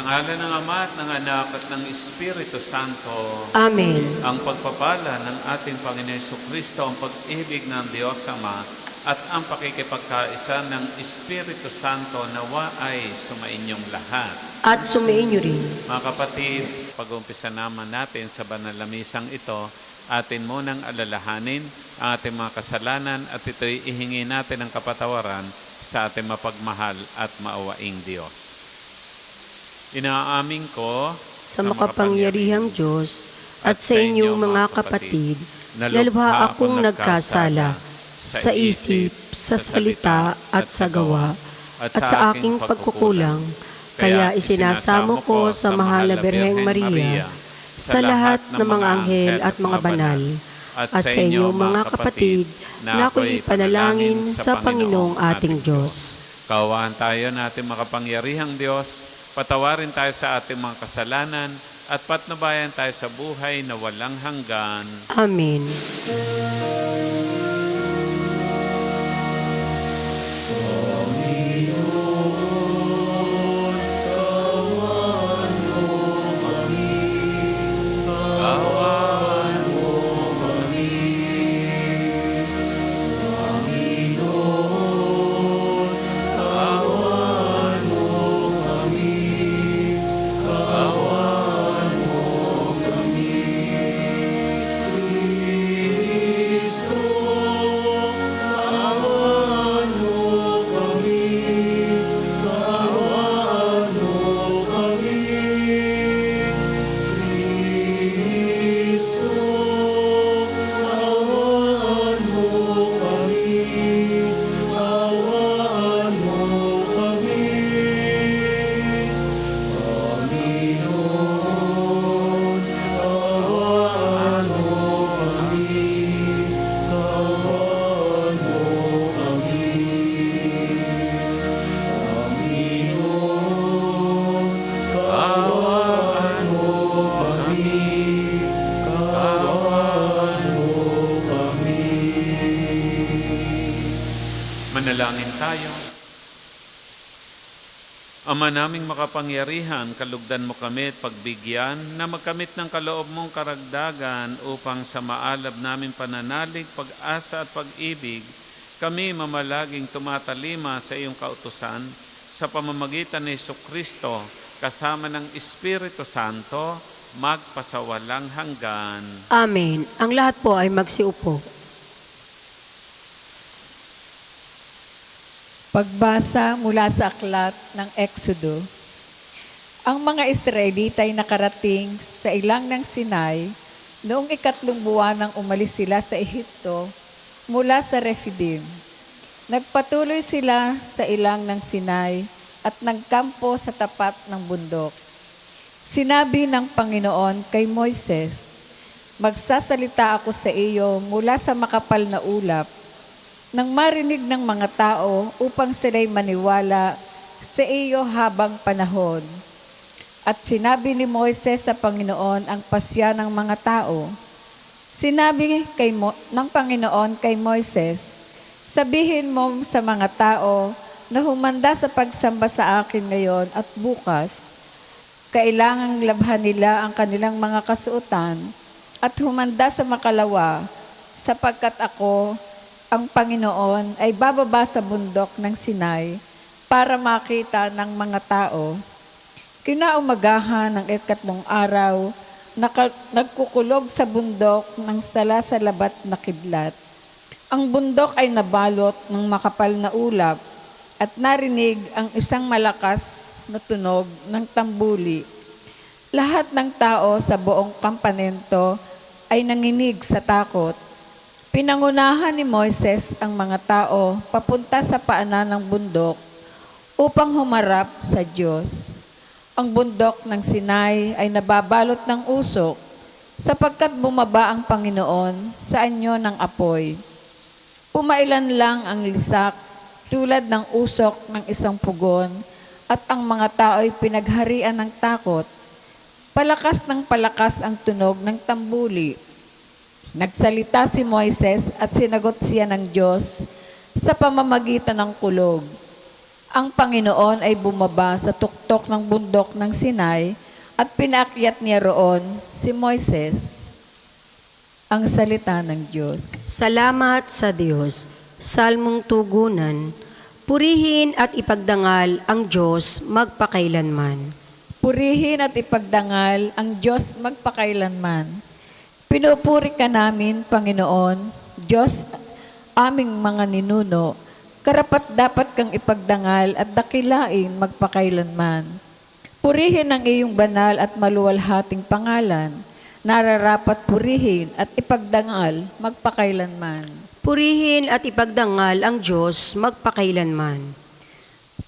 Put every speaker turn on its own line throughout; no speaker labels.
ngalan ng Ama at ng Anak at ng Espiritu Santo.
Amen.
Ang pagpapala ng ating Panginoon Jesucristo, ang pag-ibig ng Diyos Ama, at ang pakikipagkaisa ng Espiritu Santo nawa ay sumainyong lahat.
At sumainyo rin.
Mga kapatid, pag-umpisa naman natin sa banal na misang ito, atin munang alalahanin ang ating mga kasalanan at ito'y ihingi natin ng kapatawaran sa ating mapagmahal at maawaing Diyos. Inaamin ko
Sa makapangyarihang Diyos at sa inyong mga kapatid, na lubha akong nagkasala sa isip, sa salita at sa gawa, at sa aking pagkukulang. Kaya isinasamo ko sa mahal na Birheng Maria, sa lahat ng mga anghel at mga banal, at sa inyong mga kapatid, na ako'y panalangin sa Panginoong ating Diyos.
Kaawaan tayo na ating makapangyarihang Diyos, patawarin tayo sa ating mga kasalanan, at patnubayan tayo sa buhay na walang hanggan.
Amen. Manalangin tayo. Ama naming makapangyarihan, kalugdan mo kami at pagbigyan na magkamit ng kaloob mong karagdagan upang sa maalab namin pananalig, pag-asa at pag-ibig, kami mamalaging tumatalima sa iyong kautusan sa pamamagitan ni Jesucristo kasama ng Espiritu Santo, magpasawalang hanggan. Amen. Ang lahat po ay magsiupo.
Pagbasa mula sa aklat ng Exodo. Ang mga Israelita ay nakarating sa ilang ng Sinai noong 3 buwan nang umalis sila sa Ehipto mula sa Refidim. Nagpatuloy sila sa ilang ng Sinai at nagkampo sa tapat ng bundok. Sinabi ng Panginoon kay Moises, "Magsasalita ako sa iyo mula sa makapal na ulap, nang marinig ng mga tao upang sila'y maniwala sa iyo habang panahon." At sinabi ni Moises sa Panginoon ang pasya ng mga tao. Sinabi ng Panginoon kay Moises, "Sabihin mo sa mga tao na humanda sa pagsamba sa akin ngayon at bukas. Kailangang labhan nila ang kanilang mga kasuotan at humanda sa makalawa, sapagkat ako, ang Panginoon, ay bababa sa bundok ng Sinai para makita ng mga tao." Kinaumagahan ng 3 araw, nagkukulog sa bundok ng sala-salabat na kidlat. Ang bundok ay nabalot ng makapal na ulap at narinig ang isang malakas na tunog ng tambuli. Lahat ng tao sa buong kampamento ay nanginig sa takot. Pinangunahan ni Moises ang mga tao papunta sa paanan ng bundok upang humarap sa Diyos. Ang bundok ng Sinai ay nababalot ng usok sapagkat bumaba ang Panginoon sa anyo ng apoy. Pumailan lang ang lisak tulad ng usok ng isang pugon at ang mga tao ay pinagharian ng takot. Palakas ng palakas ang tunog ng tambuli. Nagsalita si Moises at sinagot siya ng Diyos sa pamamagitan ng kulog. Ang Panginoon ay bumaba sa tuktok ng bundok ng Sinai at pinaakyat niya roon si Moises. Ang salita ng Diyos.
Salamat sa Diyos. Salmong tugunan. Purihin at ipagdangal ang Diyos magpakailanman.
Purihin at ipagdangal ang Diyos magpakailanman. Pinupuri ka namin, Panginoon, Diyos aming mga ninuno, karapat dapat kang ipagdangal at dakilain magpakailanman. Purihin ang iyong banal at maluwalhating pangalan, nararapat purihin at ipagdangal magpakailanman.
Purihin at ipagdangal ang Diyos magpakailanman.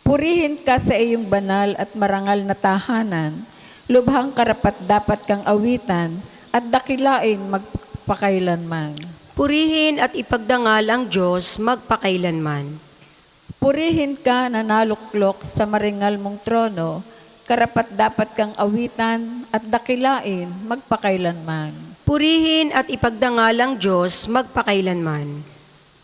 Purihin ka sa iyong banal at marangal na tahanan, lubhang karapat dapat kang awitan at dakilain magpakailanman.
Purihin at ipagdangal ang Diyos magpakailanman.
Purihin ka na naluklok sa maringal mong trono, karapat dapat kang awitan at dakilain magpakailanman.
Purihin at ipagdangal ang Diyos magpakailanman.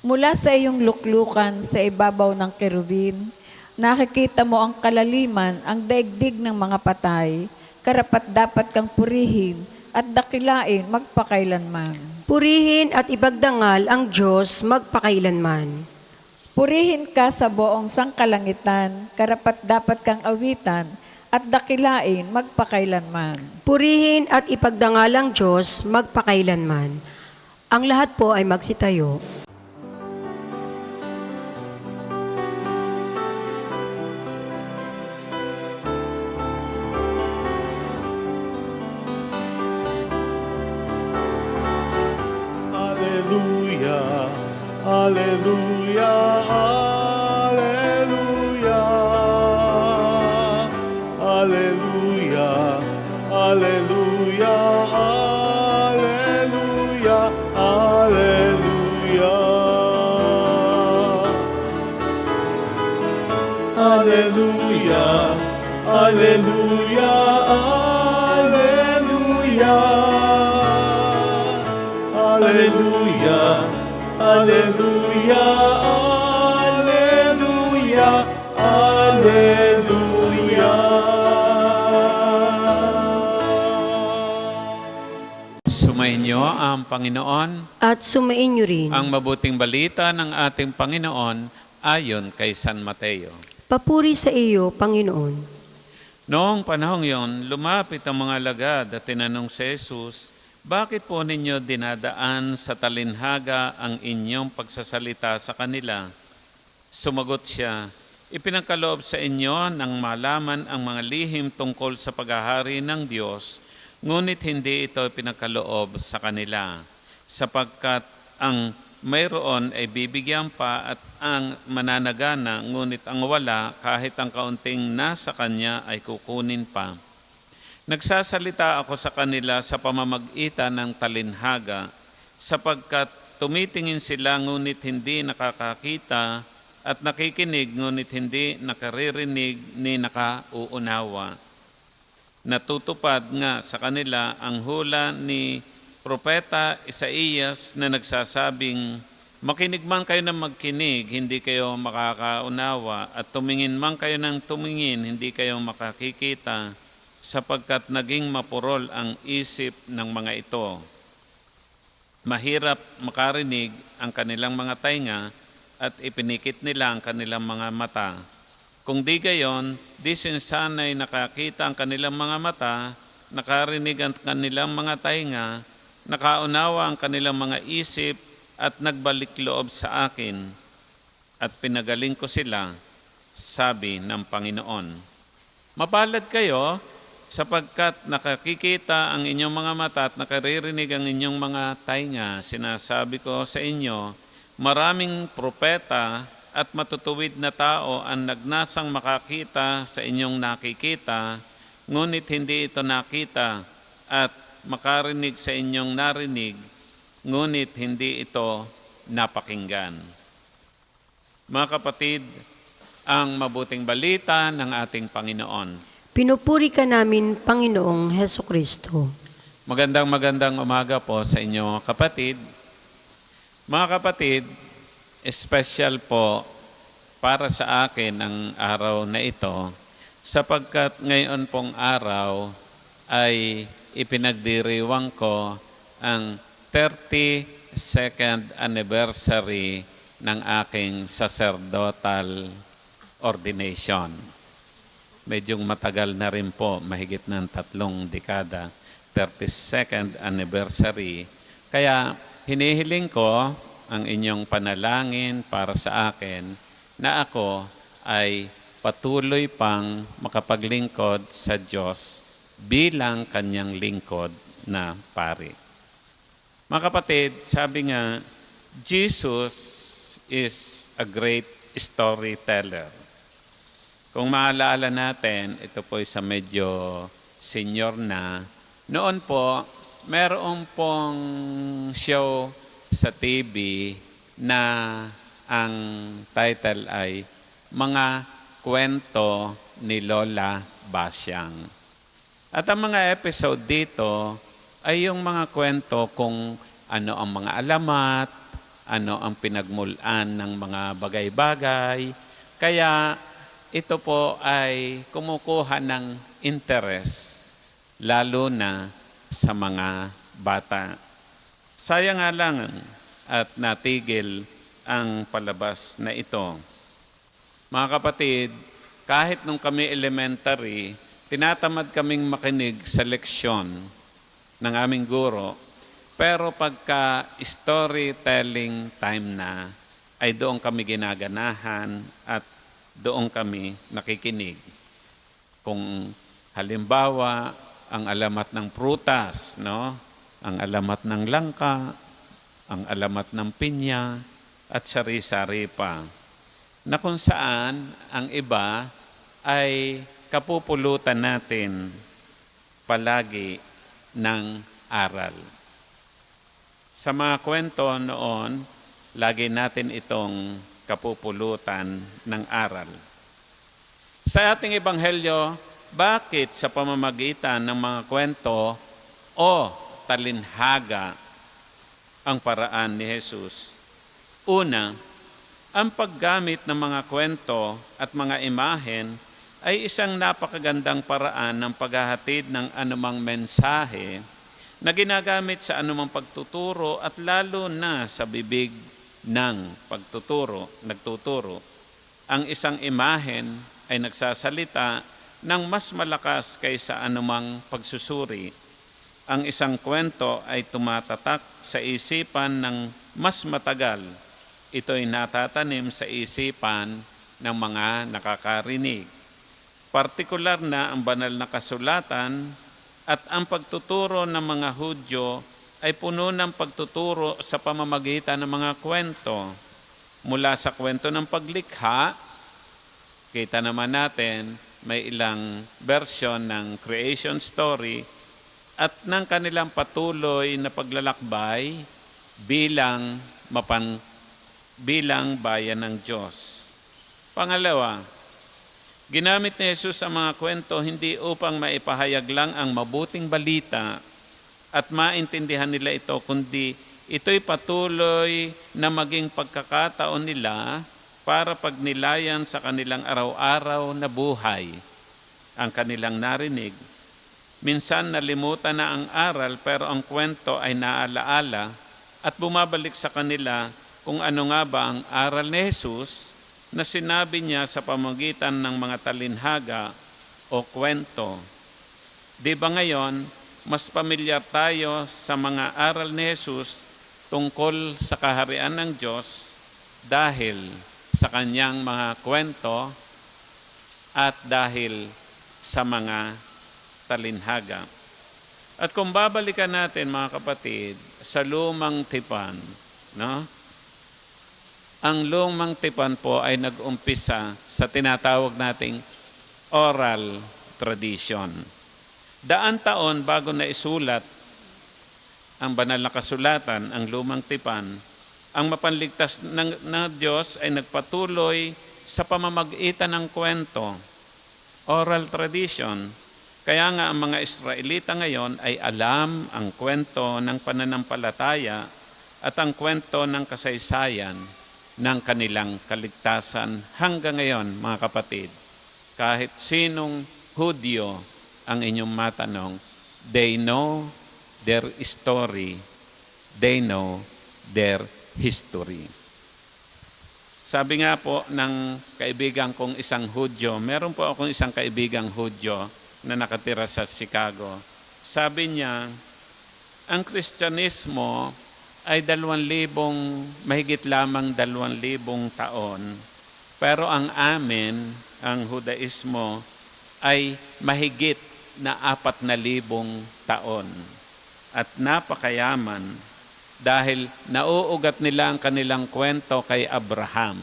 Mula sa iyong luklukan sa ibabaw ng kerubin, nakikita mo ang kalaliman, ang daigdig ng mga patay, karapat dapat kang purihin at dakilain magpakailanman.
Purihin at ipagdangal ang Diyos magpakailanman.
Purihin ka sa buong sangkalangitan, karapat dapat kang awitan at dakilain magpakailanman.
Purihin at ipagdangal ang Diyos magpakailanman. Ang lahat po ay magsitayo.
Alleluia, alleluia, alleluia, alleluia, alleluia, alleluia, alleluia. Alleluia, alleluia, alleluia. Alleluia, alleluia, alleluia, alleluia.
Sumainyo ang Panginoon,
At sumainyo rin.
ang mabuting balita ng ating Panginoon ayon kay San Mateo.
Papuri sa iyo, Panginoon.
Noong panahong yon, lumapit ang mga alagad at tinanong si Jesus, bakit po ninyo dinadaan sa talinhaga ang inyong pagsasalita sa kanila? Sumagot siya, ipinagkaloob sa inyo nang malaman ang mga lihim tungkol sa paghahari ng Diyos, ngunit hindi ito pinagkaloob sa kanila, sapagkat ang mayroon ay bibigyan pa at ang mananagana, ngunit ang wala, kahit ang kaunting nasa kanya ay kukunin pa. Nagsasalita ako sa kanila sa pamamagitan ng talinhaga, sapagkat tumitingin sila ngunit hindi nakakakita at nakikinig ngunit hindi nakaririnig ni nakauunawa. Natutupad nga sa kanila ang hula ni Propeta Isaías na nagsasabing, makinig man kayo ng magkinig, hindi kayo makakaunawa, at tumingin man kayo ng tumingin, hindi kayo makakikita, sapagkat naging mapurol ang isip ng mga ito. Mahirap makarinig ang kanilang mga tainga at ipinikit nila ang kanilang mga mata. Kung di gayon, di sinsanay nakakita ang kanilang mga mata, nakarinig ang kanilang mga tainga, nakaunawa ang kanilang mga isip at nagbalik loob sa akin at pinagaling ko sila, sabi ng Panginoon. Mapalad kayo, sapagkat nakakikita ang inyong mga mata at nakaririnig ang inyong mga tainga. Sinasabi ko sa inyo, maraming propeta at matutuwid na tao ang nagnasang makakita sa inyong nakikita, ngunit hindi ito nakita, at makarinig sa inyong narinig, ngunit hindi ito napakinggan. Mga kapatid, ang mabuting balita ng ating Panginoon.
Pinupuri ka namin, Panginoong Heso Kristo.
Magandang umaga po sa inyo kapatid. Mga kapatid, special po para sa akin ang araw na ito sapagkat ngayon pong araw ay ipinagdiriwang ko ang 32nd anniversary ng aking sacerdotal ordination. Medyo matagal na rin po, mahigit ng 3 dekada, 32nd anniversary. Kaya hinihiling ko ang inyong panalangin para sa akin na ako ay patuloy pang makapaglingkod sa Diyos bilang kanyang lingkod na pari. Mga kapatid, sabi nga, Jesus is a great storyteller. Kung maalala natin, ito po sa medyo senior na, noon po, meron pong show sa TV na ang title ay Mga Kwento ni Lola Basyang. At ang mga episode dito ay yung mga kwento kung ano ang mga alamat, ano ang pinagmulan ng mga bagay-bagay. Kaya ito po ay kumukuha ng interest, lalo na sa mga bata. Sayang nga lang at natigil ang palabas na ito. Mga kapatid, kahit nung kami elementary, tinatamad kaming makinig sa leksyon ng aming guro, pero pagka storytelling time na, ay doon kami ginaganahan at doon kami nakikinig. Kung halimbawa, ang alamat ng prutas, no? Ang alamat ng langka, ang alamat ng pinya, at sari-sari pa. Na kung saan ang iba ay kapupulutan natin palagi ng aral. Sa mga kwento noon, lagi natin itong kapupulutan ng aral. Sa ating ebanghelyo, bakit sa pamamagitan ng mga kwento o talinhaga ang paraan ni Jesus? Una, ang paggamit ng mga kwento at mga imahen ay isang napakagandang paraan ng paghahatid ng anumang mensahe na ginagamit sa anumang pagtuturo at lalo na sa bibig ng nagtuturo. Ang isang imahen ay nagsasalita ng mas malakas kaysa anumang pagsusuri. Ang isang kwento ay tumatatak sa isipan ng mas matagal. Ito'y natatanim sa isipan ng mga nakakarinig. Partikular na ang banal na kasulatan at ang pagtuturo ng mga Hudyo ay puno ng pagtuturo sa pamamagitan ng mga kwento. Mula sa kwento ng paglikha, kita naman natin may ilang version ng creation story at ng kanilang patuloy na paglalakbay bilang bayan ng Diyos. Pangalawa, ginamit ni Jesus ang mga kwento hindi upang maipahayag lang ang mabuting balita at maintindihan nila ito, kundi ito'y patuloy na maging pagkakataon nila para pagnilayan sa kanilang araw-araw na buhay ang kanilang narinig. Minsan nalimutan na ang aral pero ang kwento ay naalaala at bumabalik sa kanila kung ano nga ba ang aral ni Jesus na sinabi niya sa pamamagitan ng mga talinhaga o kwento. Di ba ngayon, mas pamilyar tayo sa mga aral ni Jesus tungkol sa kaharian ng Diyos dahil sa kanyang mga kwento at dahil sa mga talinhaga. At kung babalikan natin mga kapatid sa lumang tipan, no? Ang lumang tipan po ay nag-umpisa sa tinatawag nating oral tradition. Daan taon bago na isulat ang banal na kasulatan, ang lumang tipan, ang mapanligtas ng Diyos ay nagpatuloy sa pamamagitan ng kwento, oral tradition. Kaya nga ang mga Israelita ngayon ay alam ang kwento ng pananampalataya at ang kwento ng kasaysayan. ng kanilang kaligtasan hanggang ngayon, mga kapatid. Kahit sinong Hudyo ang inyong matanong, they know their story, they know their history. Sabi nga po ng kaibigan kong isang Hudyo, meron po akong isang kaibigang Hudyo na nakatira sa Chicago. Sabi niya, ang Kristyanismo ay 2,000, mahigit lamang 2,000 taon. Pero ang amin, ang Hudaismo, ay mahigit na 4,000 taon. At napakayaman dahil nauugat nila ang kanilang kwento kay Abraham.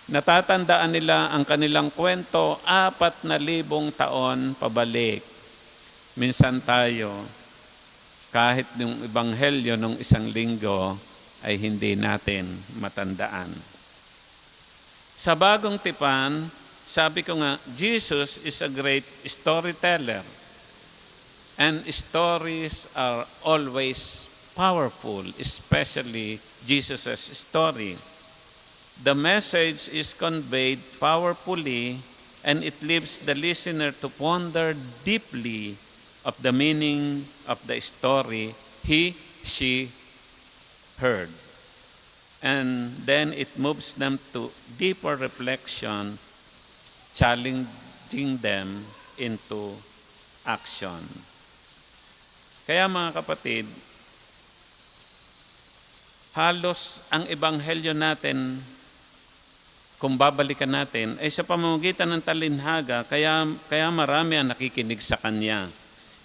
Natatandaan nila ang kanilang kwento 4,000 taon pabalik. Minsan tayo, kahit yung ebanghelyo nung isang linggo ay hindi natin matandaan. Sa bagong tipan, sabi ko nga, Jesus is a great storyteller. And stories are always powerful, especially Jesus' story. The message is conveyed powerfully and it leaves the listener to ponder deeply of the meaning of the story she heard. And then it moves them to deeper reflection, challenging them into action. Kaya mga kapatid, halos ang ebanghelyo natin, kung babalikan natin, ay sa pamamagitan ng talinhaga, kaya marami ang nakikinig sa Kanya.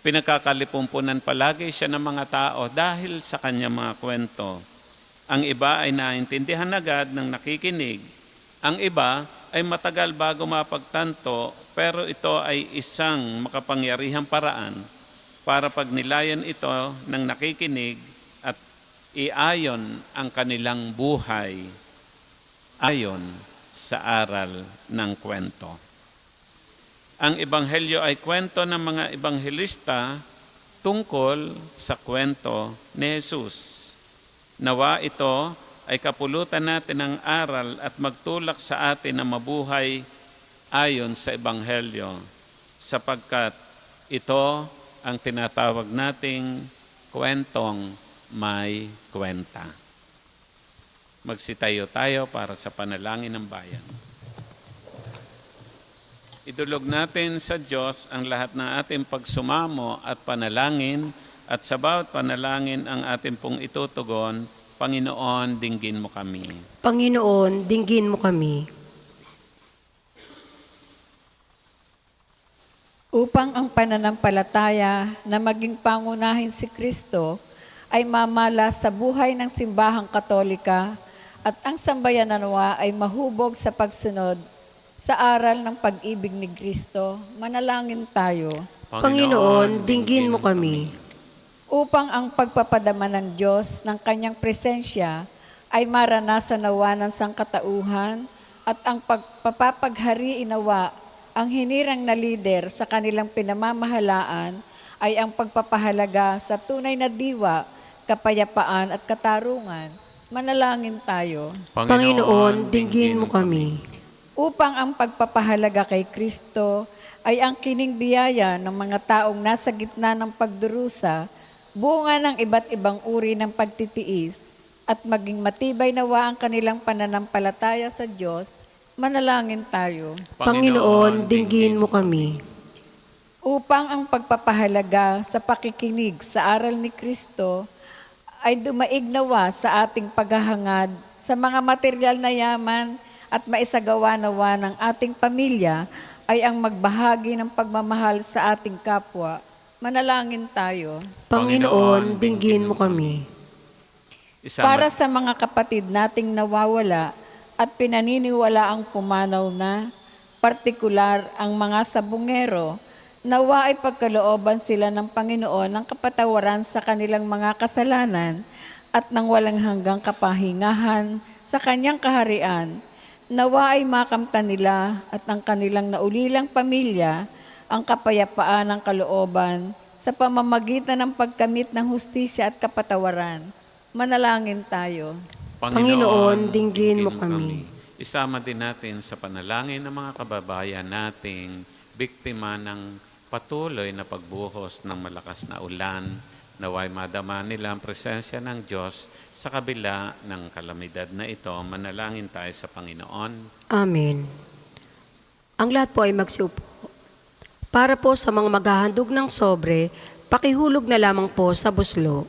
Pinagkakalipumpunan palagi siya ng mga tao dahil sa Kanya mga kwento. Ang iba ay naintindihan agad ng nakikinig. Ang iba ay matagal bago mapagtanto, pero ito ay isang makapangyarihang paraan para pagnilayan ito ng nakikinig at iayon ang kanilang buhay ayon sa aral ng kwento. Ang ebanghelyo ay kwento ng mga ebanghelista tungkol sa kwento ni Jesus. Nawa ito ay kapulutan natin ng aral at magtulak sa atin na mabuhay ayon sa ebanghelyo, sapagkat ito ang tinatawag nating kwentong may kwenta. Magsitayo tayo para sa panalangin ng bayan. Idulog natin sa Diyos ang lahat ng ating pagsumamo at panalangin, at sa bawat panalangin ang ating pong itutugon, Panginoon, dinggin mo kami.
Panginoon, dinggin mo kami.
Upang ang pananampalataya na maging pangunahin si Kristo ay mamala sa buhay ng simbahang Katolika at ang sambayanan nawa ay mahubog sa pagsunod sa aral ng pag-ibig ni Kristo. Manalangin tayo.
Panginoon, dinggin mo kami.
Upang ang pagpapadama ng Diyos ng Kanyang presensya ay maranasan nawa ng sangkatauhan at ang pagpapaghari inawa ang hinirang na lider sa kanilang pinamamahalaan ay ang pagpapahalaga sa tunay na diwa, kapayapaan at katarungan. Manalangin tayo.
Panginoon, dinggin mo kami.
Upang ang pagpapahalaga kay Kristo ay ang kining biyaya ng mga taong nasa gitna ng pagdurusa, bunga ng iba't ibang uri ng pagtitiis, at maging matibay nawa ang kanilang pananampalataya sa Diyos. Manalangin tayo.
Panginoon, dinggin mo kami.
Upang ang pagpapahalaga sa pakikinig sa aral ni Kristo ay dumaig nawa sa ating paghahangad sa mga material na yaman at maisagawa nawa ng ating pamilya ay ang magbahagi ng pagmamahal sa ating kapwa. Manalangin tayo.
Panginoon, dinggin mo kami.
Para sa mga kapatid nating nawawala at pinaniniwala ang pumanaw na, partikular ang mga sabungero, nawa ay pagkalooban sila ng Panginoon ng kapatawaran sa kanilang mga kasalanan at ng walang hanggang kapahingahan sa Kanyang kaharian. Nawa ay makamtan nila at ang kanilang naulilang pamilya ang kapayapaan ng kalooban sa pamamagitan ng pagkamit ng hustisya at kapatawaran. Manalangin tayo.
Panginoon, dinggin mo kami.
Isama din natin sa panalangin ng mga kababayan nating biktima ng patuloy na pagbuhos ng malakas na ulan. Naway madama nila ang presensya ng Diyos sa kabila ng kalamidad na ito. Manalangin tayo sa Panginoon.
Amen. Ang lahat po ay magsiupo. Para po sa mga maghahandog ng sobre, pakihulog na lamang po sa buslo.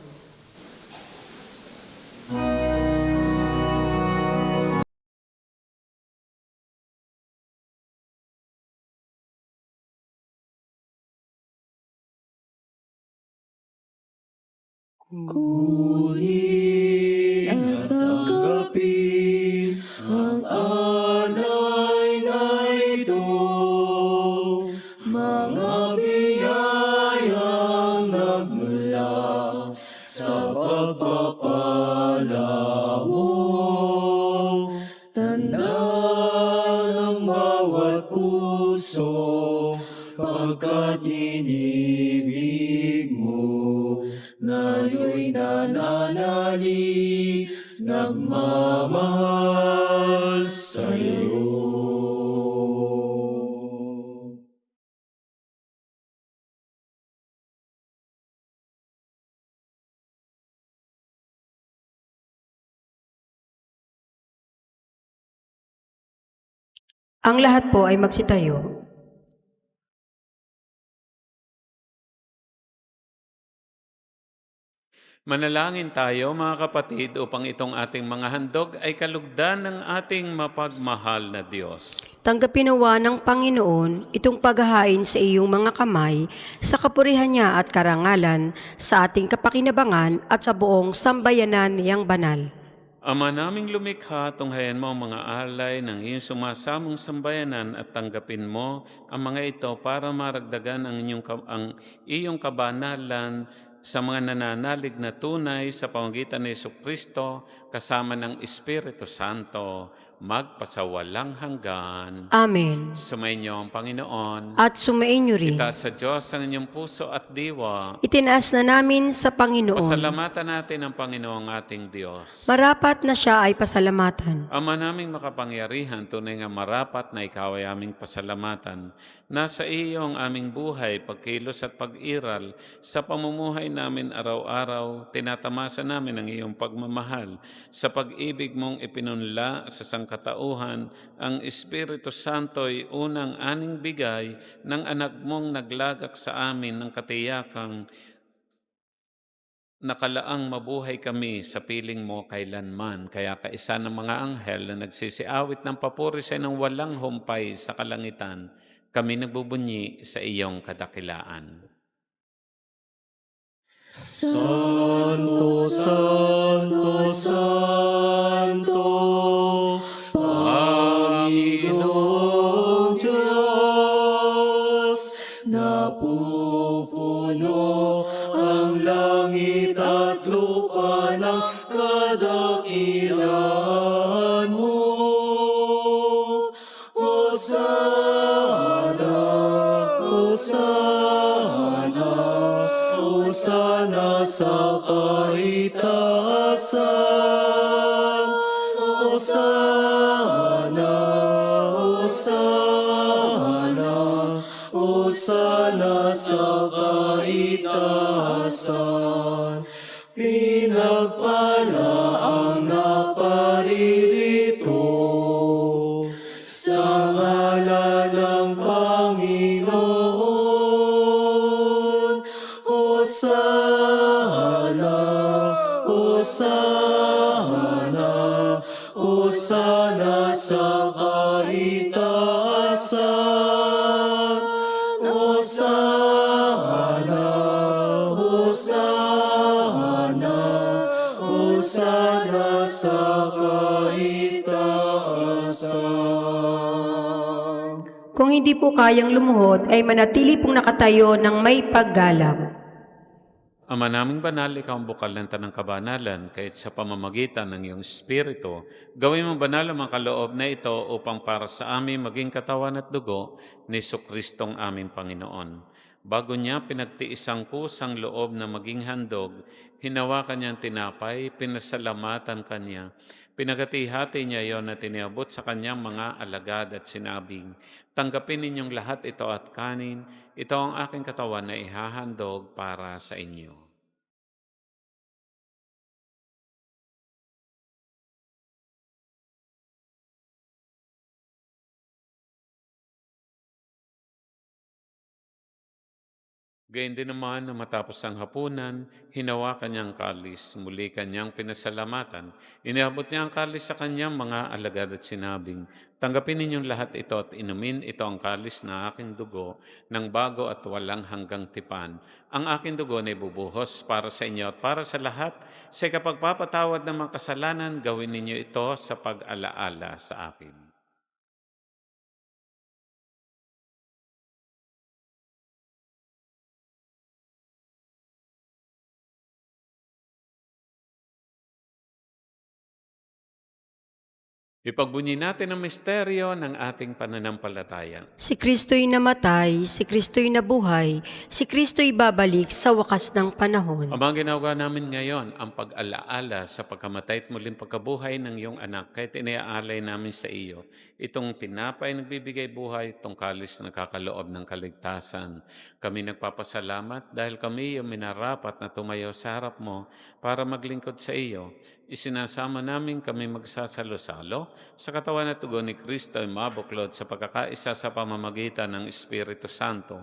Kunin at tanggapin ang alay na ito, mga biyayang nagmula sa pagpapala mo. Tanda ng bawat puso pagkat inibig mo. Ngayo'y nananalig, nagmamahal sa'yo.
Ang lahat po ay magsitayo.
Manalangin tayo mga kapatid upang itong ating mga handog ay kalugdan ng ating mapagmahal na Diyos.
Tanggapin nawa ng Panginoon itong paghahain sa iyong mga kamay sa kapurihan niya at karangalan sa ating kapakinabangan at sa buong sambayanan niyang banal.
Ama naming lumikha, tunghayan mo ang mga alay ng iyong sumasamong sambayanan at tanggapin mo ang mga ito para maragdagan ang iyong kabanalan sa mga nananalig na tunay sa pamamagitan ni Jesucristo kasama ng Espiritu Santo, magpasawalang hanggan.
Amen.
Sumainyo ang Panginoon.
At sumainyo rin.
Itaas sa Diyos ang inyong puso at diwa.
Itinaas na namin sa Panginoon.
Pasalamatan natin ang Panginoong ating Diyos.
Marapat na siya ay pasalamatan.
Ama naming makapangyarihan, tunay nga marapat na ikaw ay aming pasalamatan. Nasa iyo ang aming buhay, pagkilos at pag-iral. Sa pamumuhay namin araw-araw, tinatamasa namin ang iyong pagmamahal. Sa pag-ibig mong ipinunla sa sangkatauhan, ang Espiritu Santo'y unang aning bigay ng anak mong naglagak sa amin ng katiyakang nakalaang mabuhay kami sa piling mo kailanman. Kaya kaisa ng mga anghel na nagsisiawit ng papuri sa ng walang humpay sa kalangitan, kami nagbubunyi sa iyong kadakilaan.
Santo, Santo, Santo, Panginoong Diyos, napupuno ang langit at lupa ng kadakilaan mo. Hosana, Hosana, Hosana sa kaitaasan. Hosana, Hosana, Hosana sa kaitaasan. Pinagpala ang naparirito sa ngalan ng Panginoon. Hosana, Hosana, Hosana sa kaitaasan. Hosana, Hosana, Hosana sa kaitaasan.
Kung hindi po kayang lumuhod, ay manatili pong nakatayo ng may paggalang.
Ama naming banal, ikaw ang bukal ng tanang kabanalan, kahit sa pamamagitan ng iyong Espiritu, gawin mo banal ang mga kaloob na ito upang para sa amin maging katawan at dugo ni Jesucristong aming Panginoon. Bago niya pinagtiis ang kusang loob na maging handog, hinawakan niyang tinapay, pinasalamatan kanya. Pinagati-hati niya yon at tiniabot sa kanyang mga alagad at sinabing, "Tanggapin ninyong lahat ito at kanin, ito ang aking katawan na ihahandog para sa inyo." Gayun din naman na matapos ang hapunan, hinawakan niyang kalis, muli kanyang pinasalamatan. Iniabot niya ang kalis sa kanyang mga alagad at sinabing, "Tanggapin ninyong lahat ito at inumin, ito ang kalis na aking dugo ng bago at walang hanggang tipan. Ang aking dugo na ibubuhos para sa inyo at para sa lahat. Sa kapagpapatawad ng mga kasalanan, gawin ninyo ito sa pag-alaala sa akin." Ipagbunyi natin ang misteryo ng ating pananampalataya.
Si Kristo'y namatay, si Kristo'y nabuhay, si Kristo'y babalik sa wakas ng panahon.
Amang ginagawa namin ngayon ang pag-alaala sa pagkamatay at muling pagkabuhay ng iyong anak, kahit iniaalay namin sa iyo itong tinapay nagbibigay buhay, itong kalis na nakakaloob ng kaligtasan. Kami nagpapasalamat dahil kami yung minarapat na tumayo sa harap mo para maglingkod sa iyo. Isinasama namin kami magsasalo-salo sa katawan at tugon ni Kristo ay mabuklod sa pagkakaisa sa pamamagitan ng Espiritu Santo.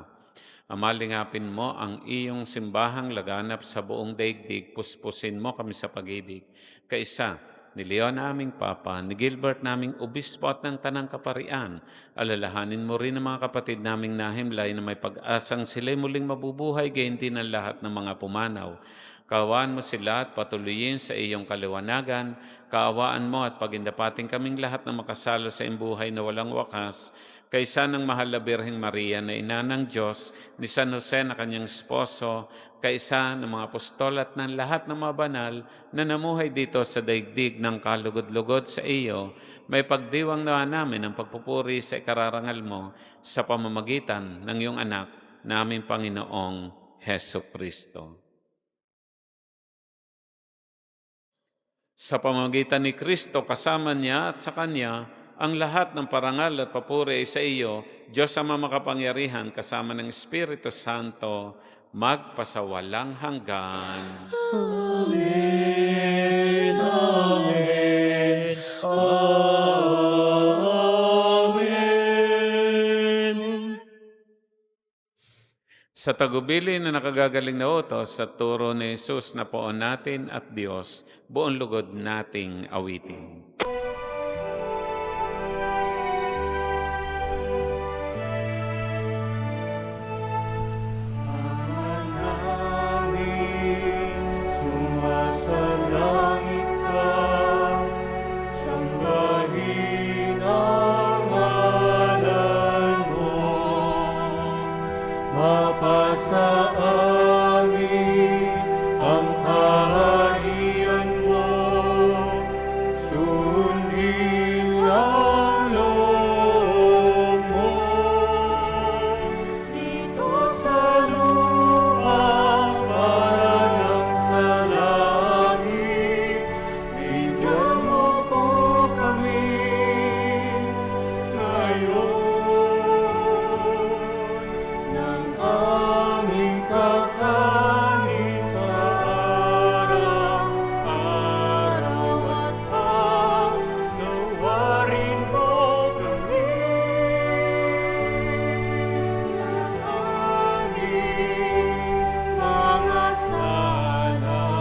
Amalingapin mo ang iyong simbahang laganap sa buong daigdig, puspusin mo kami sa pag-ibig. Kaisa, ni Leon naming Papa, ni Gilbert naming Obispo at ng Tanang Kaparian, alalahanin mo rin ang mga kapatid naming nahimlay na may pag-asang sila'y muling mabubuhay, gayon din ang lahat ng mga pumanaw. Kaawaan mo sila at patuloyin sa iyong kaliwanagan. Kaawaan mo at pagindapating kaming lahat na makasalo sa iyong buhay na walang wakas, kaysa ng mahal na Birheng Maria na ina ng Diyos, ni San Jose na kanyang esposo, kaysa ng mga apostol at ng lahat ng mga banal na namuhay dito sa daigdig ng kalugod-lugod sa iyo, may pagdiwang na namin ang pagpupuri sa ikararangal mo sa pamamagitan ng iyong anak, naming Panginoong Heso Kristo. Sa pamamagitan ni Kristo, kasama niya at sa Kanya, ang lahat ng parangal at papuri ay sa iyo, Diyos Ama makapangyarihan, kasama ng Espiritu Santo, magpasawalang hanggan.
Amen. Amen. Amen.
Sa tagubili na nakagagaling na utos sa turo ni Jesus na poon natin at Diyos, buong lugod nating awitin.
Namin sumasalangit ka, sambahin ang ngalan mo, mapasa amin ang kaharian mo, sundin ang loob mo. Dito sa lupa para lang sa langit, bigyan mo po kami ngayon ng aming kakanin sa araw-araw at pagnawarin mo kami sa aming mga sala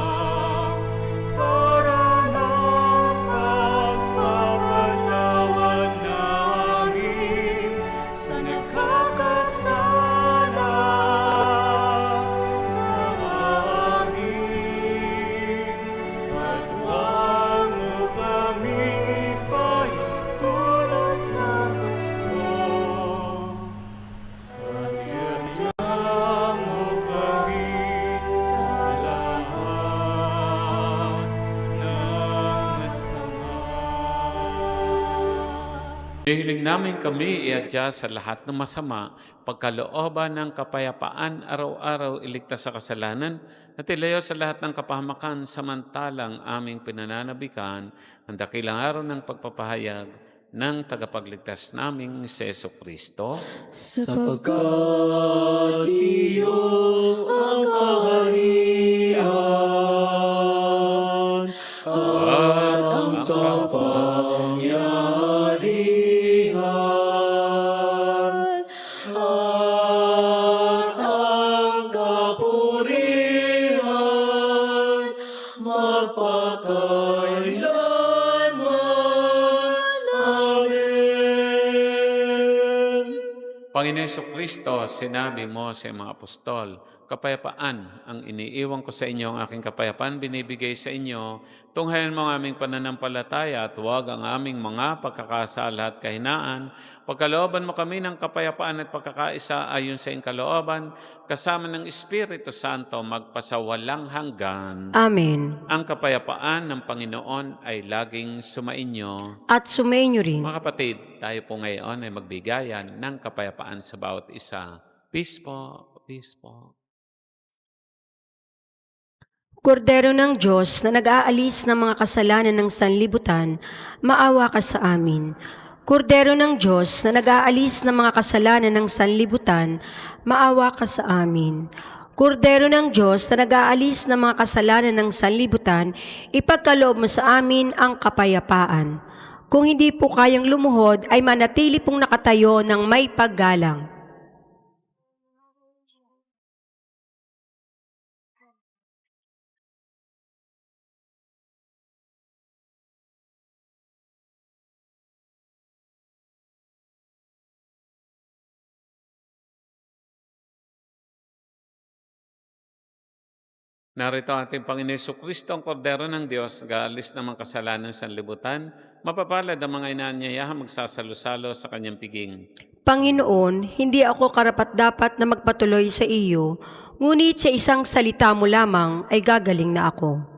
para na pagpapatawad namin sa nagkakasala sa
Hihiling namin kami iadya sa lahat ng masama, pagkalooban ng kapayapaan, araw-araw iligtas sa kasalanan, at ilayo sa lahat ng kapahamakan, samantalang aming pinananabikan ang dakilang araw ng pagpapahayag ng tagapagligtas naming si Jesu Kristo.
Sapagkat iyo ang kaharian at ang kapangyarihan at ang kapurihan magpakailanman. Amen.
Panginoon Jesucristo, sinabi mo sa mga apostol, kapayapaan ang iniiwan ko sa inyo, ang aking kapayapaan binibigay sa inyo. Tunghayan mo ang aming pananampalataya at huwag ang aming mga pagkakasala at kahinaan. Pagkalooban mo kami ng kapayapaan at pagkakaisa ayon sa iyong kalooban, kasama ng Espiritu Santo magpasawalang hanggan.
Amen.
Ang kapayapaan ng Panginoon ay laging sumainyo.
At sumainyo rin.
Mga kapatid, tayo po ngayon ay magbigayan ng kapayapaan sa bawat isa. Peace po, peace po.
Kordero ng Diyos na nag-aalis ng mga kasalanan ng sanlibutan, maawa ka sa amin. Kordero ng Diyos na nag-aalis ng mga kasalanan ng sanlibutan, maawa ka sa amin. Kordero ng Diyos na nag-aalis ng mga kasalanan ng sanlibutan, ipagkaloob mo sa amin ang kapayapaan. Kung hindi po kayang lumuhod, ay manatili pong nakatayo ng may paggalang.
Narito ang ating Panginoon Jesucristo, ang Kordero ng Diyos, nag-aalis ng mga kasalanan sa sanlibutan. Mapapalad ang mga inaanyayahan magsasalo-salo sa kanyang piging.
Panginoon, hindi ako karapat-dapat na magpatuloy sa iyo, ngunit sa isang salita mo lamang ay gagaling na ako.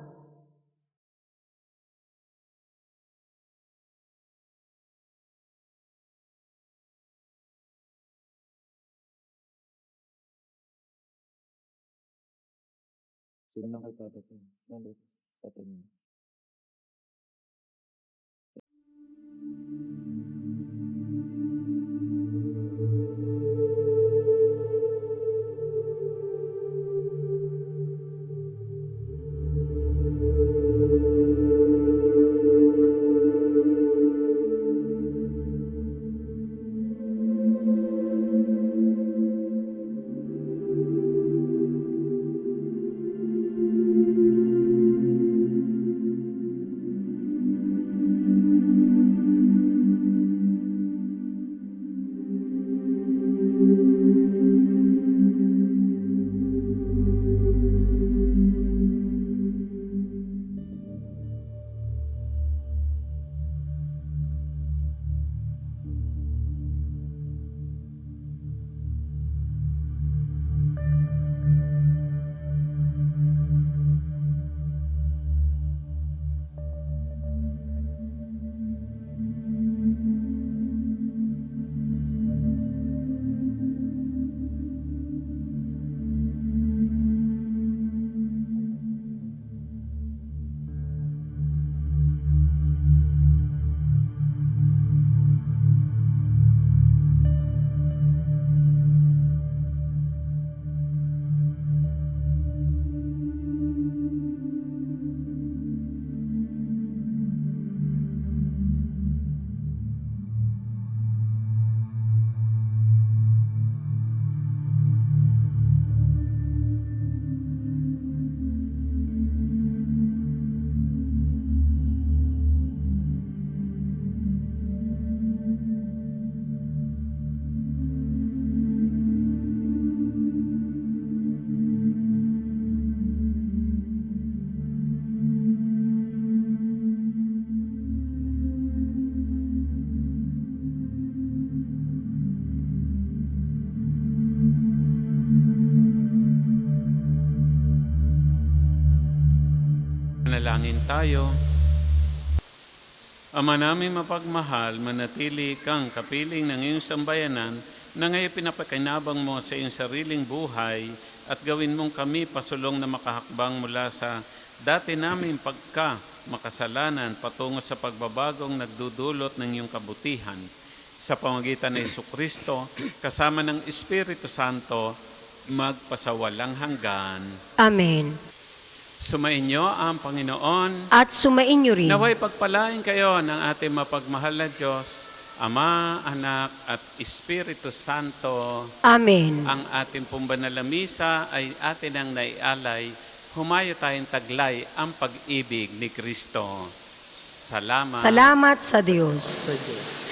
Manalangin tayo. Ama namin mapagmahal, manatili kang kapiling ng iyong sambayanan na ngayon pinapakinabang mo sa iyong sariling buhay at gawin mong kami pasulong na makahakbang mula sa dati namin pagka makasalanan patungo sa pagbabagong nagdudulot ng iyong kabutihan. Sa pamamagitan ng Jesucristo, kasama ng Espiritu Santo, magpasawalang hanggan.
Amen.
Sumainyo ang Panginoon.
At sumainyo rin.
Naway pagpalain kayo ng ating mapagmahal na Diyos, Ama, Anak, at Espiritu Santo.
Amen.
Ang ating pong banal na misa ay atin ang naialay. Humayo tayong taglay ang pag-ibig ni Kristo. Salamat.
Salamat sa Diyos.
Sa Diyos.